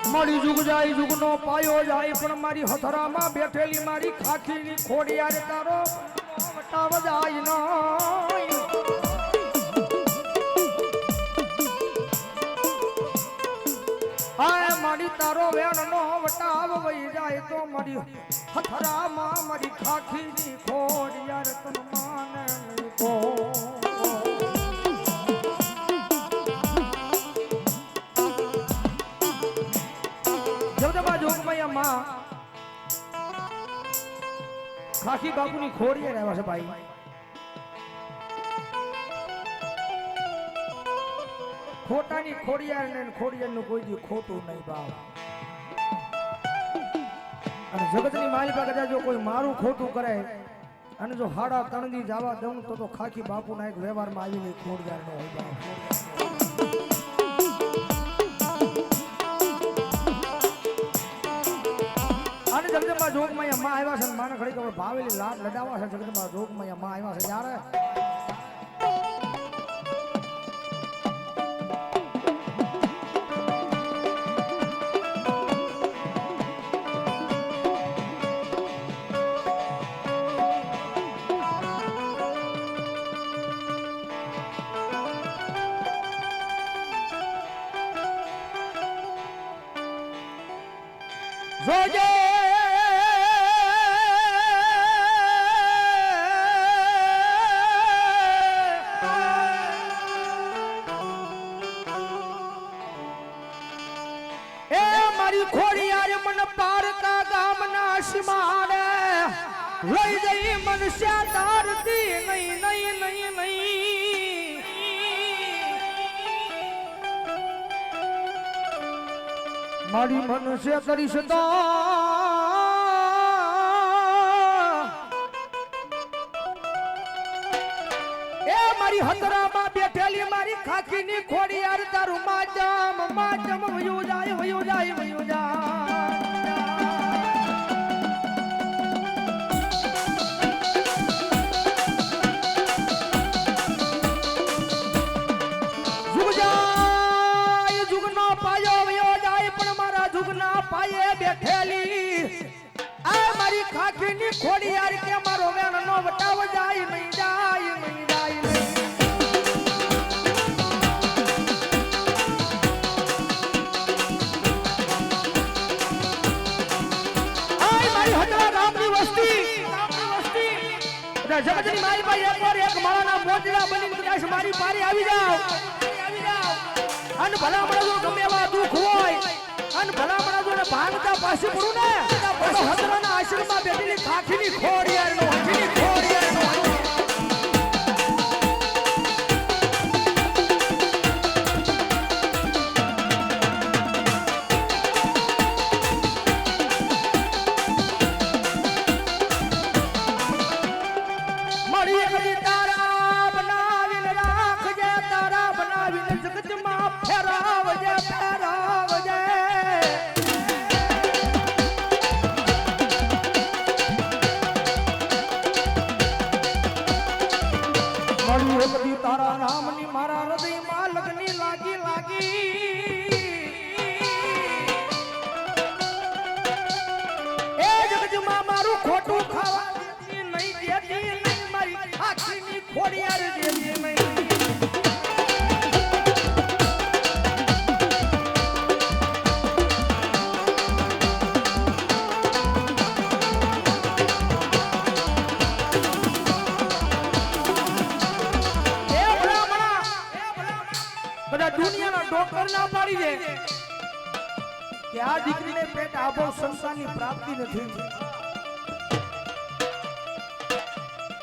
મારી જુગ જાય જુગનો પાયો જાય પણ મારી હથરામાં બેઠેલી મારી ખાખીની ખોડિયાર તારો વટાવ જાય નહીં આય મારી તારો વેણનો વટાવ વઈ જાય તો મારી હથરામાં મારી ખાખીની ખોડિયાર તન માને નહીં કો ખાખી બાપુની ખોડિયાર આવ્યા છે ભાઈ ખોટાની ખોડિયાર ને ખોડિયારનું કોઈ દી ખોટું નહીં બાપ અને જગતની માલિકા કદાચ જો કોઈ મારું ખોટું કરે અને જો હાડા તણદી જવા દઉં તો ખાખી બાપુના એક વ્યવહારમાં આવીને ખોડિયાર નો હોય બાપ જગદંબા જોગમાં માં આવ્યા છે માને ઘડી ખબર ભાવેલી લાટ લડાવા છે જગદંબા જોગમાં માં આવ્યા છે જ્યારે જોજે ખોડિયાર મન પારકા ગામના શિમારે લઈ જઈ મનુષ્ય તારતી નહીં નહીં નહીં નહીં મારી મનુષ્ય કરીશ તો એ મારી હતરામાં બેઠેલી મારી ખાખીની ખોડિયાર તારું માજમ વયું જાય વયું જાય વયું જાય જુગ જાય જુગનો પાયો વયો જાય પણ મારા જુગના પાયે બેઠેલી આ મારી ખાખીની ખોડિયાર કે મારો વેણનો વટાવ જાય નહીં જાય નહીં જાય જગતની મારી પાસે એકવાર એક માળાના મોજડા બની કદાચ મારી પારી આવી જાવ અને ભલા મળો ગમે એવા દુઃખ હોય અને ભલા મળો ને ભાંગતા પાછી પડું ને તો હતરાના આશ્રમમાં બેઠેલી ખાખીની ખોડિયાર નો તારા નામની મારા હૃદયમાં લગની લાગી લાગી એ જગજમાં મારું ખોટું ખાવા દેતી નહીં દેતી નહીં મારી ખાખીની ખોડિયાર દેતી નહીં દુનિયાના ડોક્ટર ના પાડી દે કે આ દીકરીને પેટ આબો સંસારની પ્રાપ્તિ નથી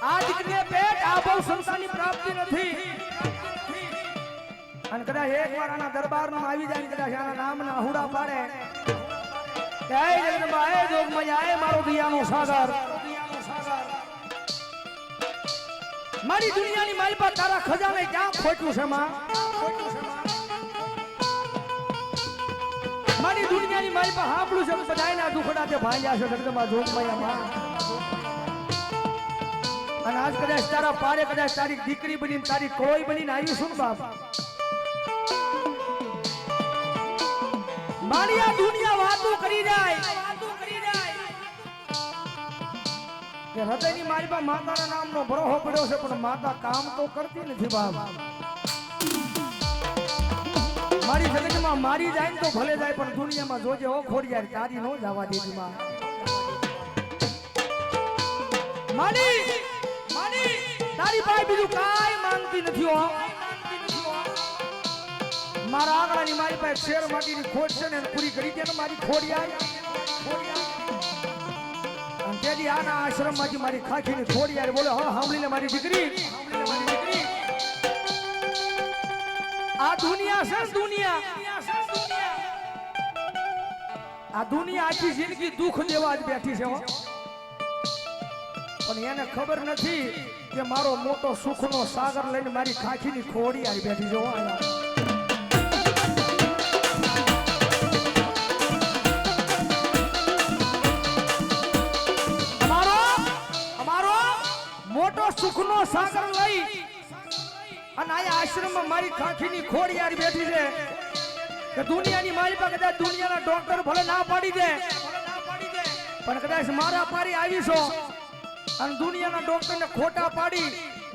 આ દીકરીને પેટ આબો સંસારની પ્રાપ્તિ નથી અને કદાચ એકવાર આના દરબારમાં આવી જાય કદાચ આના નામના હુડા પાડે કે એ જગદંબા એ જોગમૈયા એ મારો દિયાનો સાગર મારી દુનિયાની મારી પાસે તારા ખજાને ક્યાં ખોટ્યું છે માં મારી દુનિયાની મારી પાસે હાંભળું છે બધાયના દુખડા તે ભાંગ્યા છે જગદંબા જોગમૈયા અને આજ કદાચ તારા પારે કદાચ તારી દીકરી બનીને તારી કોઈ બનીને આવી શું બાપ મારી આ દુનિયા વાતો કરી જાય કે હૃદયની મારી પાસે માતાના નામનો ભરોહો પડ્યો છે પણ માતા કામ તો કરતી નથી બાપ મારી જગતમાં મારી જાય ને તો ભલે જાય પણ દુનિયામાં જોજે હો ખોડિયાર તારી નો જવા દેતી માં મારી તારી પાસે બીજું કાઈ માંગતી નથી હો મારા આંગણાની મારી પાસે શેર માટીની ખોટ છે ને પૂરી કરી દે ને મારી ખોડિયાર અને તેથી આના આશ્રમમાંથી મારી ખાખીની ખોડિયાર બોલે હા સાંભળી લે મારી દીકરી આ દુનિયા છે દુનિયા આખી જિંદગી દુઃખ દેવા જ બેઠી છે પણ એને ખબર નથી કે મારો મોટો સુખનો સાગર લઈને મારી ખાખીની ખોડિયાર બેઠી છે અમારો મોટો સુખનો સાગર લઈ અને આ આશ્રમમાં મારી ખાખીની ખોડિયાર બેઠી છે કે દુનિયાની મારી પાસે કદાચ દુનિયાના ડોક્ટર ભલે ના પાડી દે પણ કદાચ મારા પારી આવીશો અને દુનિયાના ડોક્ટરને ખોટા પાડી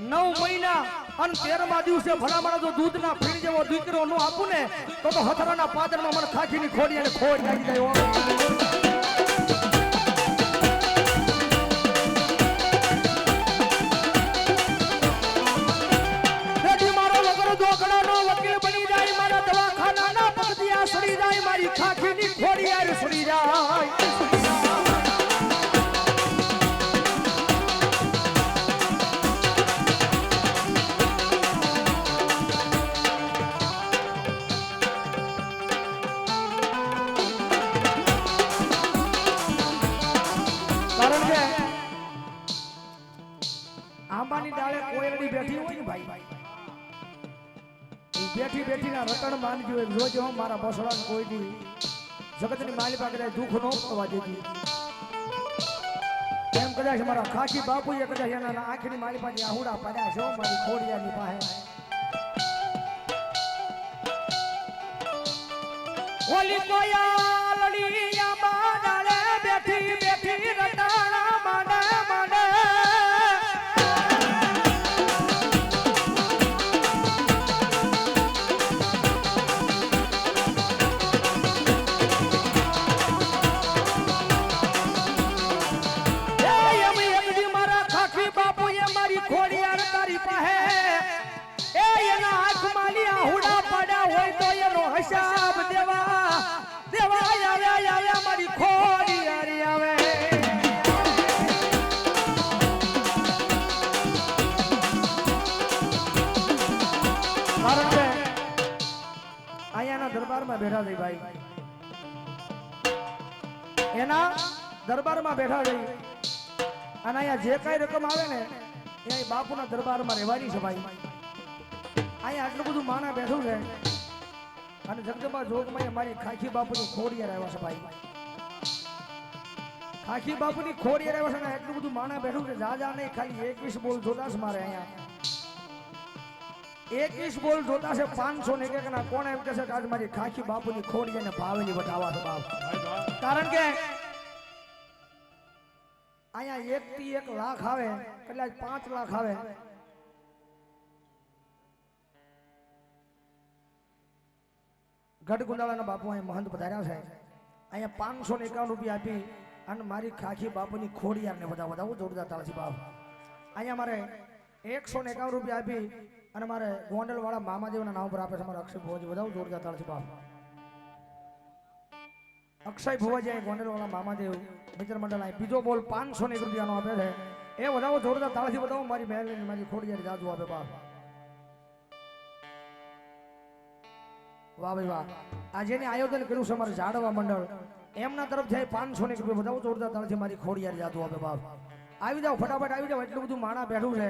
9 મહિના અને 13મા દિવસે ભલામણા જો દૂધના ફીણ જેવો દીકરો નો આપું ને તો હથરાના પાદરમાં મને ખાખીની ખોડિયાર ખોડ લાગી જાય મારી ખાખીની ખોડિયાર સડી જાય કારણ કે આંબાની ડાળે કોયલડી બેઠી હોય ને ભાઈ બેઠી ના રટણ માનજી હોય જોજો મારા બસડા કોઈ દી જગતની માલી પાસે દુઃખ નો થવા દેતી એમ કદાચ મારા ખાખી બાપુ એ કદાચ એના આંખની માલી પાસે આહુડા પડ્યા છે મારી ખોડિયાની પાસે ઓલી કોયલડી આંબા ડાળે બેઠી રટાણા માંડે હિસાબ દેવા આવ્યા મારી ખોડિયારી આવે કારણ કે અહીંયાના દરબારમાં બેઠા થઈ ભાઈ એના દરબારમાં બેઠા થઈ અને અહીંયા જે કઈ રકમ આવે ને એ બાપુના દરબારમાં રહેવાની છે ભાઈ અહીંયા આટલું બધું માના બેઠું છે અને જગદંબા જોગમાં મારી ખાખી બાપુની ખોડિયાર આવ્યા છે ભાઈ ખાખી બાપુની ખોડિયાર આવ્યા છે ને એટલું બધું માણા બેઠું છે જા નહીં ખાલી 21 બોલ જોતા છે મારે અહીંયા 21 બોલ જોતા છે 500 ને એક ના કોણ એમ કહે છે કે આજ મારી ખાખી બાપુની ખોડિયારને ભાવેની બતાવવા છે બાપ કારણ કે અહીંયા 1 થી 1 લાખ આવે કદાચ 5 લાખ આવે ગઢગુંડાળાના બાપુ અહીંયા મહંત પધાર્યા છે અહીંયા 551 રૂપિયા આપી અને મારી ખાખી બાપુની ખોડિયારને બતાવો જોરદાર તાળથી બાપ અહીંયા મારે 151 રૂપિયા આપી અને મારે ગોંડલવાળા મામાદેવના નામ પર આપે છે મારા અક્ષય ભોજ બતાવો જોરદાર તાળથી બાપ અક્ષય ભોજ ગોંડલવાળા મામાદેવ મિત્ર મંડળ અહીં બીજો બોલ 501 રૂપિયાનો આપે છે એ બતાવો જોરદાર તાળથી બતાવો મારી મહેલ મારી ખોડિયાર જાજુ આપે બાપ વાહ ભાઈ વાહ આ જેને આયોજન કર્યું છે અમારે જાડવા મંડળ એમના તરફથી 501 રૂપિયા બતાવો જોરદાર તાળથી મારી ખોડિયાર જાદુ આપે બાપ આવી જાવ ફટાફટ આવી જાવ એટલું બધું માણા બેઠું છે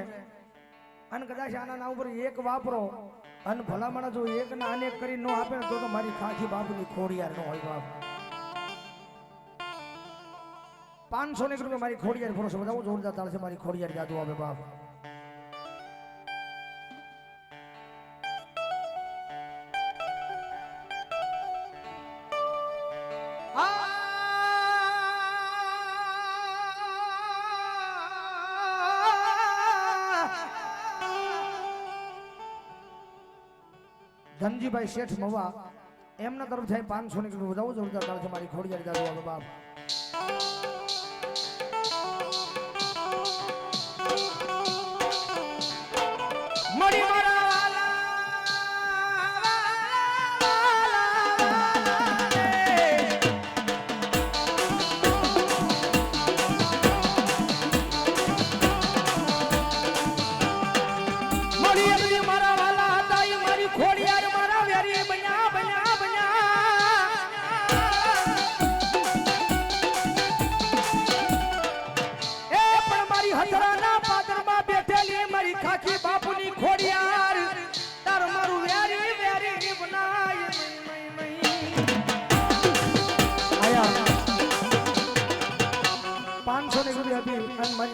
અને કદાચ આના નામ ઉપર એક વાપરો અને ભલામણા જો એક ના અનેક કરી ન આપે ને તો મારી ખાખી બાપની ખોડિયાર ન હોય બાપ 501 રૂપિયા મારી ખોડિયાર ભરોસો બતાવો જોરદાર તાળથી મારી ખોડિયાર જાદુ આપે બાપ ધનજીભાઈ શેઠ મવા એમના તરફથી 500 ની કિલો વધાવો જોરદાર તાળ છે મારી ખોડિયાર દાદુ બાપ મરી મારા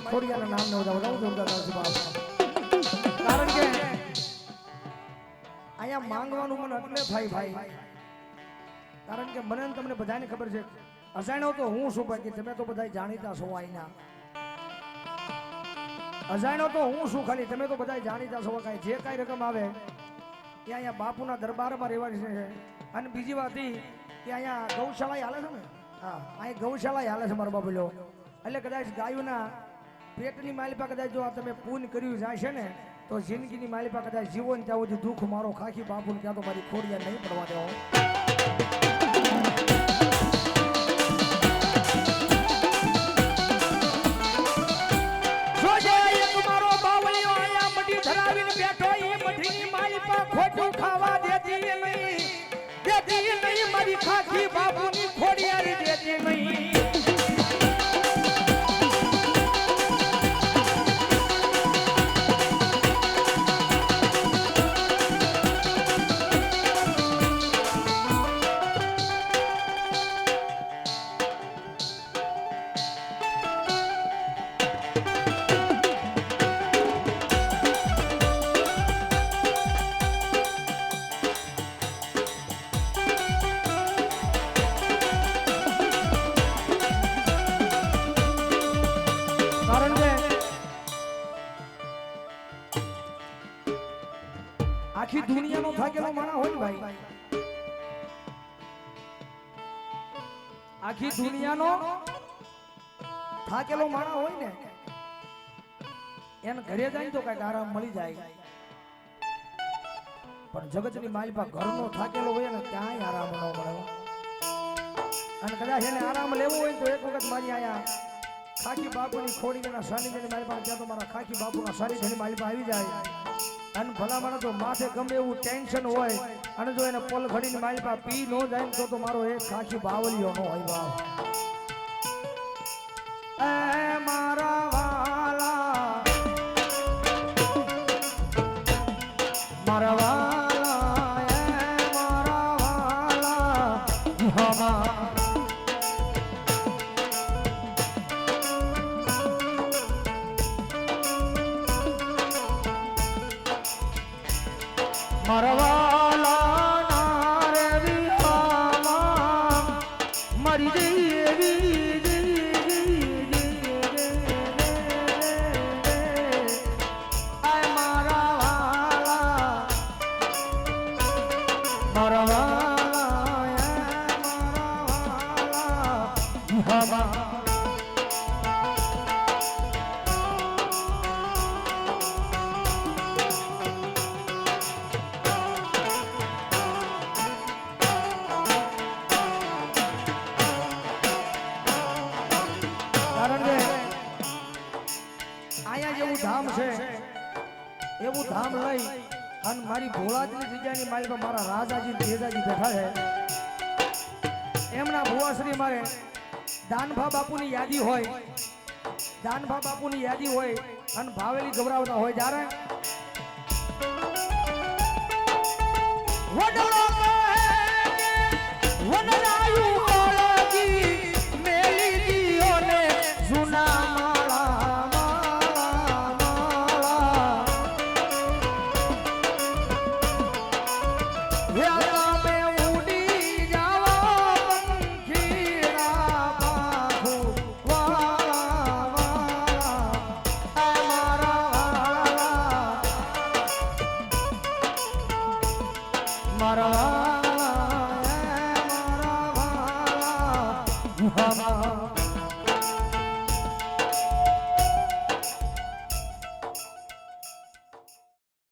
ખોડિયાના નામ નો કારણ કે અહીંયા માંગવાનું મને એટલે થાય ભાઈ કારણ કે મને તમને બધાને ખબર છે અજાણ્યો તો હું શું બાકી તમે તો બધા જાણીતા છો અહીંના અજાણ્યો તો હું શું ખાલી તમે તો બધા જાણીતા છો કાંઈ જે કાંઈ રકમ આવે એ અહીંયા બાપુના દરબારમાં રહેવાની છે અને બીજી વાત એ કે અહીંયા ગૌશાળા હાલે છે ને હા અહીં ગૌશાળા હાલે છે મારો બાબુલો એટલે કદાચ ગાયોના પેટની માલિપા કદાચ જો તમે પૂન કર્યું જાય છે ને તો જિંદગીની માલિપા કદાચ જીવો ને ત્યાં સુધી દુઃખ મારો ખાખી બાપુને ત્યાં તો મારી ખોડિયા નહીં પડવા દેવો મારો બાવળીઓ અહીંયા મઢી ધરાવીને બેઠો એ મઢીની માલિપા ખોટું ખાવા દેતી નહીં મારી ખાખી બાપુની ખોડિયારી દેતી નહીં આખી દુનિયાનો થાકેલો માણા હોય ને ભાઈ આખી દુનિયાનો થાકેલો માણા હોય ને એને ઘરે જાય તો કઈક આરામ મળી જાય પણ જગતની માલિપા ઘરનો થાકેલો હોય ને ક્યાંય આરામ ન મળે અને કદાચ એને આરામ લેવો હોય તો એક વખત મારી આયા ખાખી બાપુની ખોડીના સાનિધ્યની માલિપા ત્યાં તો મારા ખાખી બાપુના સાનિધ્યની માલિપા આવી જાય અને ભલામણ તો માથે ગમે એવું ટેન્શન હોય અને જો એને પોલ ઘડીની માલિપા પી ન જાય તો મારો એક ખાખી બાવલીઓ નો હોય બાપ એ મારા વાલા મારા વાલા એ મારા વાલા હમા મરવાલા નારે વિહામા મરી દેવી આય મારા વાલા મરવાલા વિહામા ધામ છે એવું ધામ લઈ અને મારી ભોળાજીની જગ્યાની મારી પર મારા રાજાજી તેજાજી બેઠા છે એમના ભુવાશ્રી મારે દાનભા બાપુની યાદી હોય દાનભા બાપુની યાદી હોય અને ભાવેલી ગભરાવતા હોય જ્યારે વડોળો